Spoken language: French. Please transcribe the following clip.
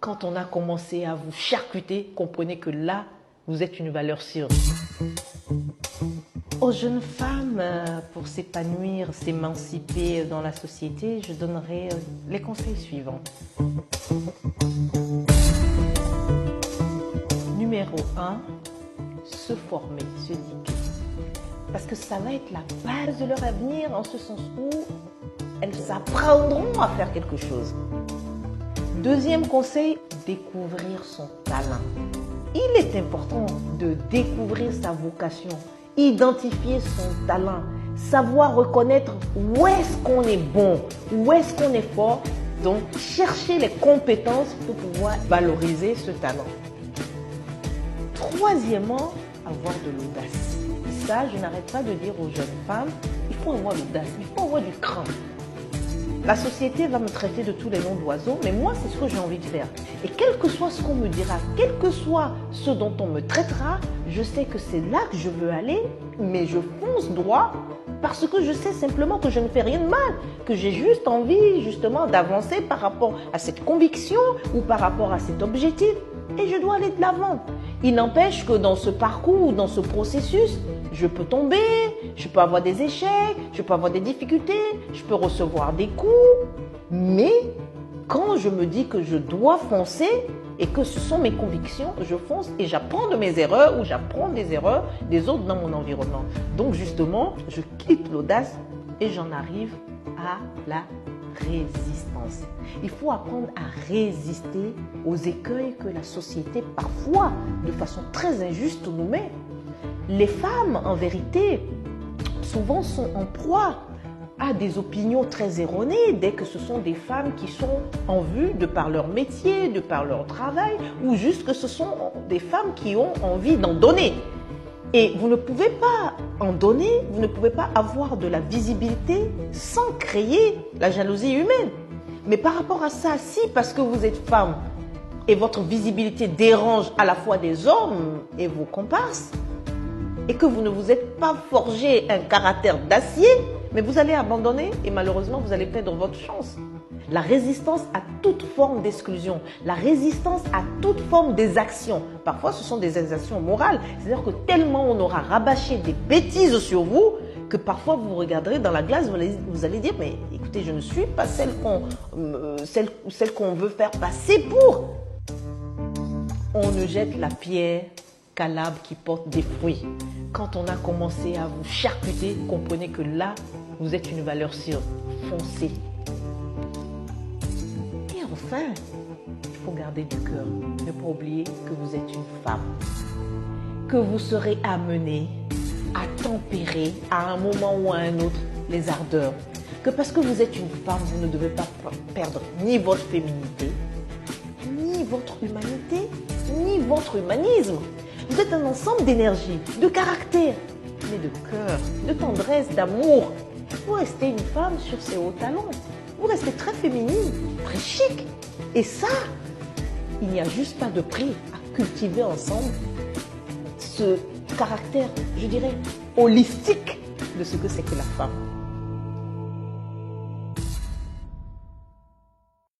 Quand on a commencé à vous charcuter, comprenez que là, vous êtes une valeur sûre. Aux jeunes femmes, pour s'épanouir, s'émanciper dans la société, je donnerai les conseils suivants. Numéro 1, se former, s'éduquer. Parce que ça va être la base de leur avenir, en ce sens où elles apprendront à faire quelque chose. Deuxième conseil, découvrir son talent. Il est important de découvrir sa vocation, identifier son talent, savoir reconnaître où est-ce qu'on est bon, où est-ce qu'on est fort. Donc, chercher les compétences pour pouvoir valoriser ce talent. Troisièmement, avoir de l'audace. Ça, je n'arrête pas de dire aux jeunes femmes, il faut avoir l'audace, il faut avoir du cran. La société va me traiter de tous les noms d'oiseaux, mais moi, c'est ce que j'ai envie de faire. Et quel que soit ce qu'on me dira, quel que soit ce dont on me traitera, je sais que c'est là que je veux aller, mais je fonce droit parce que je sais simplement que je ne fais rien de mal, que j'ai juste envie justement d'avancer par rapport à cette conviction ou par rapport à cet objectif. Et je dois aller de l'avant. Il n'empêche que dans ce parcours, dans ce processus, je peux tomber, je peux avoir des échecs, je peux avoir des difficultés, je peux recevoir des coups. Mais quand je me dis que je dois foncer et que ce sont mes convictions, je fonce et j'apprends de mes erreurs ou j'apprends des erreurs des autres dans mon environnement. Donc justement, je quitte l'audace et j'en arrive à la résistance. Il faut apprendre à résister aux écueils que la société, parfois, de façon très injuste, nous met. Les femmes, en vérité, souvent sont en proie à des opinions très erronées dès que ce sont des femmes qui sont en vue de par leur métier, de par leur travail, ou juste que ce sont des femmes qui ont envie d'en donner. Et vous ne pouvez pas en donner, vous ne pouvez pas avoir de la visibilité sans créer la jalousie humaine. Mais par rapport à ça, si parce que vous êtes femme et votre visibilité dérange à la fois des hommes et vos comparses, et que vous ne vous êtes pas forgé un caractère d'acier, mais vous allez abandonner et malheureusement vous allez perdre votre chance. La résistance à toute forme d'exclusion, la résistance à toute forme d'exaction. Parfois, ce sont des exactions morales. C'est-à-dire que tellement on aura rabâché des bêtises sur vous que parfois vous vous regarderez dans la glace, vous allez dire, mais écoutez, je ne suis pas celle qu'on veut faire passer pour. On ne jette la pierre qu'à l'arbre qui porte des fruits. Quand on a commencé à vous charcuter, comprenez que là, vous êtes une valeur sûre. Foncez. Enfin, il faut garder du cœur. Ne pas oublier que vous êtes une femme. Que vous serez amenée à tempérer à un moment ou à un autre les ardeurs. Que parce que vous êtes une femme, vous ne devez pas perdre ni votre féminité, ni votre humanité, ni votre humanisme. Vous êtes un ensemble d'énergie, de caractère, mais de cœur, de tendresse, d'amour. Vous restez une femme sur ses hauts talons. Vous restez très féminine, très chic. Et ça, il n'y a juste pas de prix à cultiver ensemble ce caractère, je dirais, holistique de ce que c'est que la femme.